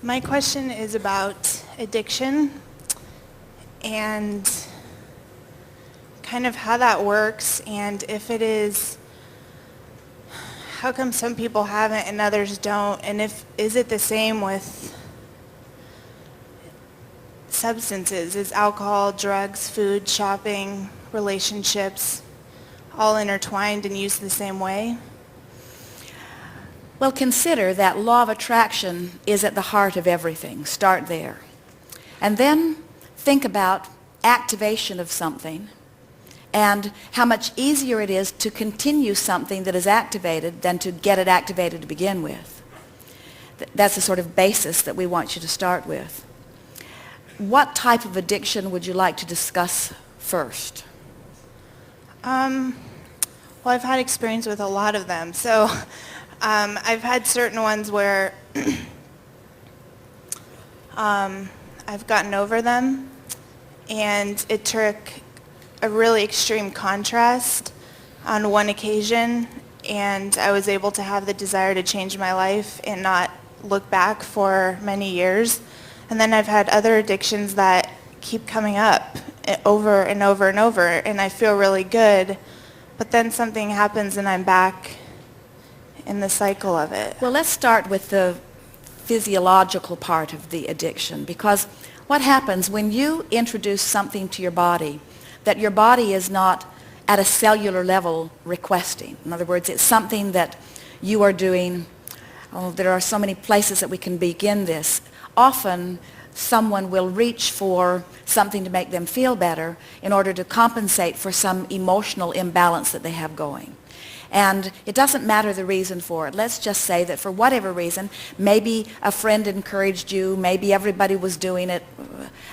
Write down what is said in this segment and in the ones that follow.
My question is about addiction and kind of how that works, and if it is, how come some people have it and others don't, and is it the same with substances? Is alcohol, drugs, food, shopping, relationships all intertwined and used the same way? Well, consider that law of attraction is at the heart of everything. Start there. And then think about activation of something and how much easier it is to continue something that is activated than to get it activated to begin with. That's the sort of basis that we want you to start with. What type of addiction would you like to discuss first? Well, I've had experience with a lot of them. So I've had certain ones where I've gotten over them, and it took a really extreme contrast on one occasion, and I was able to have the desire to change my life and not look back for many years. And then I've had other addictions that keep coming up over and over and over, and I feel really good, but then something happens and I'm back in the cycle of it. Well, let's start with the physiological part of the addiction, because what happens when you introduce something to your body that your body is not at a cellular level requesting? In other words, it's something that you are doing. Oh, there are so many places that we can begin this. Often someone will reach for something to make them feel better in order to compensate for some emotional imbalance that they have going. And it doesn't matter the reason for it. Let's just say that for whatever reason, maybe a friend encouraged you, maybe everybody was doing it,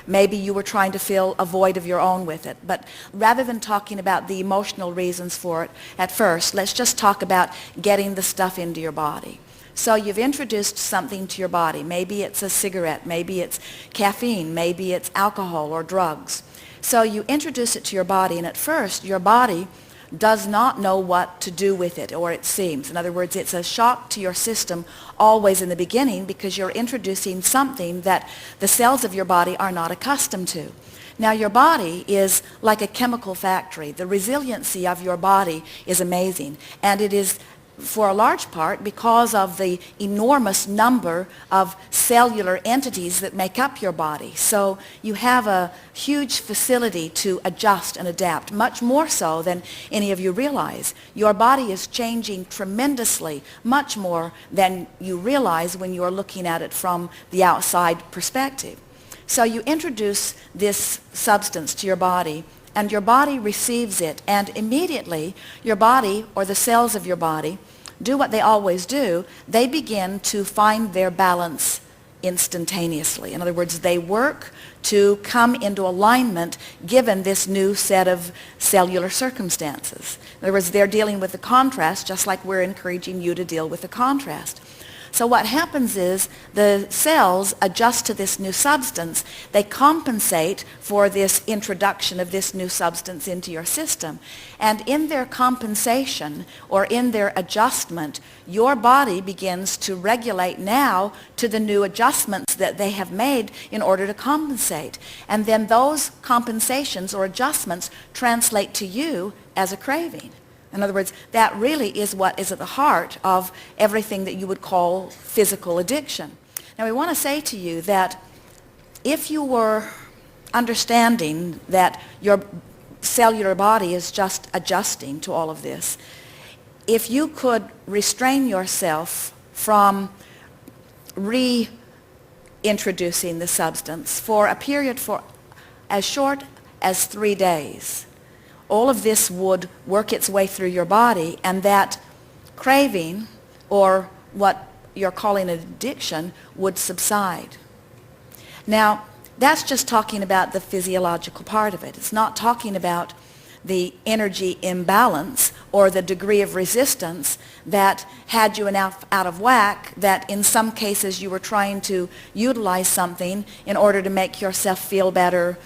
maybe you were trying to fill a void of your own with it. But rather than talking about the emotional reasons for it at first, let's just talk about getting the stuff into your body. So you've introduced something to your body. Maybe it's a cigarette, maybe it's caffeine, maybe it's alcohol or drugs. So you introduce it to your body, and at first your body does not know what to do with it, or it seems. In other words, it's a shock to your system always in the beginning, because you're introducing something that the cells of your body are not accustomed to. Now, your body is like a chemical factory. The resiliency of your body is amazing, and it is for a large part because of the enormous number of cellular entities that make up your body. So you have a huge facility to adjust and adapt, much more so than any of you realize. Your body is changing tremendously, much more than you realize when you're looking at it from the outside perspective. So you introduce this substance to your body, and your body receives it, and immediately your body, or the cells of your body, do what they always do. They begin to find their balance instantaneously. In other words, they work to come into alignment given this new set of cellular circumstances. In other words, they're dealing with the contrast just like we're encouraging you to deal with the contrast. So what happens is the cells adjust to this new substance. They compensate for this introduction of this new substance into your system. And in their compensation, or in their adjustment, your body begins to regulate now to the new adjustments that they have made in order to compensate. And then those compensations or adjustments translate to you as a craving. In other words, that really is what is at the heart of everything that you would call physical addiction. Now, we want to say to you that if you were understanding that your cellular body is just adjusting to all of this, if you could restrain yourself from reintroducing the substance for a period for as short as 3 days, all of this would work its way through your body, and that craving, or what you're calling an addiction, would subside. Now, that's just talking about the physiological part of it. It's not talking about the energy imbalance or the degree of resistance that had you out of whack, that in some cases you were trying to utilize something in order to make yourself feel better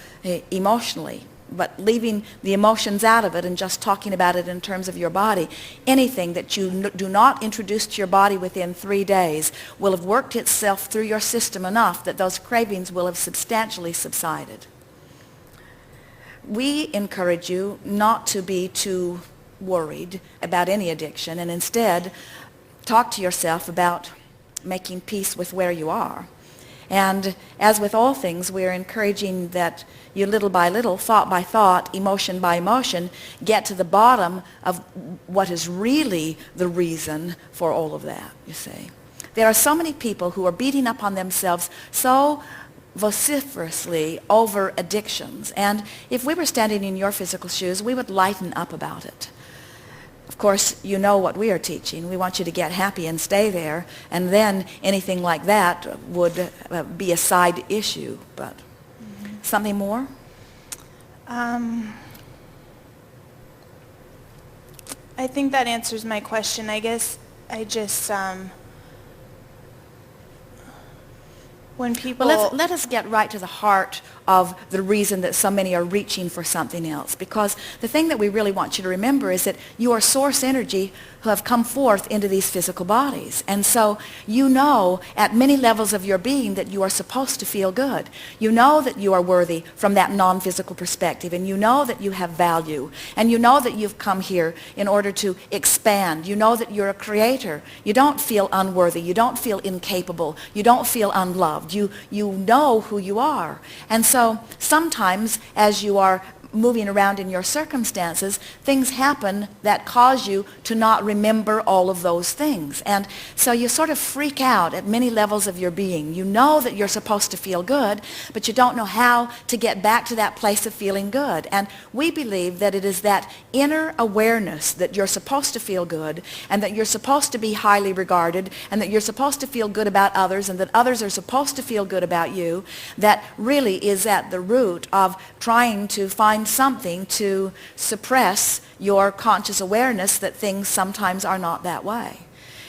emotionally. but leaving the emotions out of it and just talking about it in terms of your body, anything that you do not introduce to your body within 3 days will have worked itself through your system enough that those cravings will have substantially subsided. We encourage you not to be too worried about any addiction, and instead talk to yourself about making peace with where you are. And as with all things, we're encouraging that you little by little, thought by thought, emotion by emotion, get to the bottom of what is really the reason for all of that, you see. There are so many people who are beating up on themselves so vociferously over addictions. And if we were standing in your physical shoes, we would lighten up about it. Of course, you know what we are teaching. We want you to get happy and stay there, and then anything like that would be a side issue. But something more? I think that answers my question. I guess I just, when people... Well, let us get right to the heart of the reason that so many are reaching for something else. Because the thing that we really want you to remember is that you are source energy who have come forth into these physical bodies. And so you know at many levels of your being that you are supposed to feel good. You know that you are worthy from that non-physical perspective. And you know that you have value. And you know that you've come here in order to expand. You know that you're a creator. You don't feel unworthy. You don't feel incapable. You don't feel unloved. You know who you are. And so sometimes as you are moving around in your circumstances, things happen that cause you to not remember all of those things. And so you sort of freak out at many levels of your being. You know that you're supposed to feel good, but you don't know how to get back to that place of feeling good. And we believe that it is that inner awareness that you're supposed to feel good, and that you're supposed to be highly regarded, and that you're supposed to feel good about others, and that others are supposed to feel good about you, that really is at the root of trying to find something to suppress your conscious awareness that things sometimes are not that way.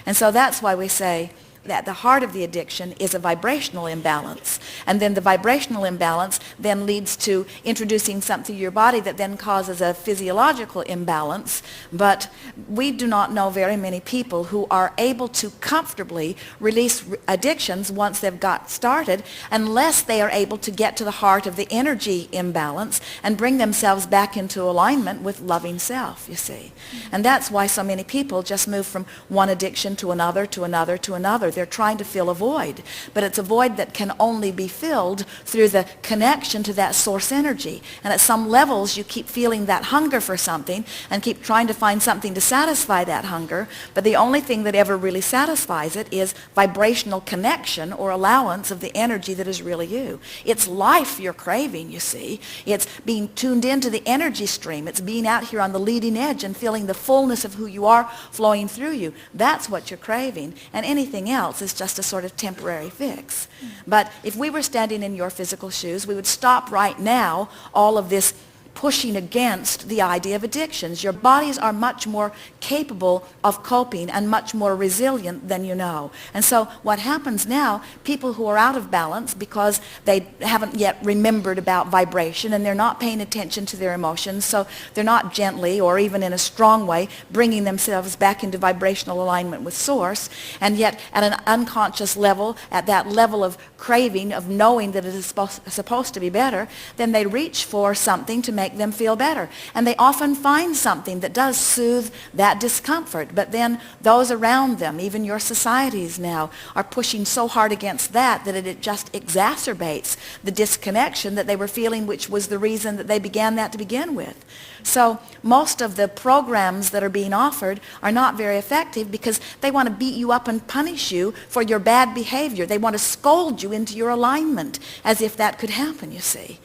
And so that's why we say that the heart of the addiction is a vibrational imbalance. And then the vibrational imbalance then leads to introducing something to your body that then causes a physiological imbalance. But we do not know very many people who are able to comfortably release addictions once they've got started, unless they are able to get to the heart of the energy imbalance and bring themselves back into alignment with loving self, you see. And that's why so many people just move from one addiction to another, to another, to another. They're trying to fill a void, but it's a void that can only be filled through the connection to that source energy. And at some levels, you keep feeling that hunger for something and keep trying to find something to satisfy that hunger, but the only thing that ever really satisfies it is vibrational connection or allowance of the energy that is really you. It's life you're craving, you see. It's being tuned into the energy stream. It's being out here on the leading edge and feeling the fullness of who you are flowing through you. That's what you're craving, and anything else is just a sort of temporary fix. But if we were standing in your physical shoes, we would stop right now all of this pushing against the idea of addictions. Your bodies are much more capable of coping and much more resilient than you know. And so what happens now, people who are out of balance because they haven't yet remembered about vibration and they're not paying attention to their emotions, so they're not gently or even in a strong way bringing themselves back into vibrational alignment with source, and yet at an unconscious level, at that level of craving, of knowing that it is supposed to be better, then they reach for something to make them feel better. And they often find something that does soothe that discomfort. But then those around them, even your societies now, are pushing so hard against that it just exacerbates the disconnection that they were feeling, which was the reason that they began that to begin with. So most of the programs that are being offered are not very effective because they want to beat you up and punish you for your bad behavior. They want to scold you into your alignment, as if that could happen, you see.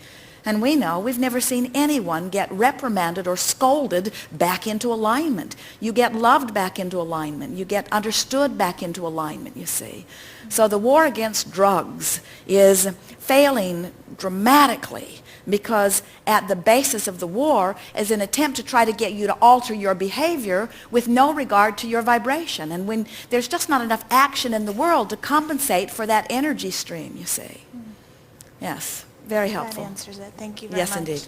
And we know we've never seen anyone get reprimanded or scolded back into alignment. You get loved back into alignment. You get understood back into alignment, you see. So the war against drugs is failing dramatically because at the basis of the war is an attempt to try to get you to alter your behavior with no regard to your vibration. And when there's just not enough action in the world to compensate for that energy stream, you see. Yes. Very helpful. That answers it. Thank you very much. Yes, indeed.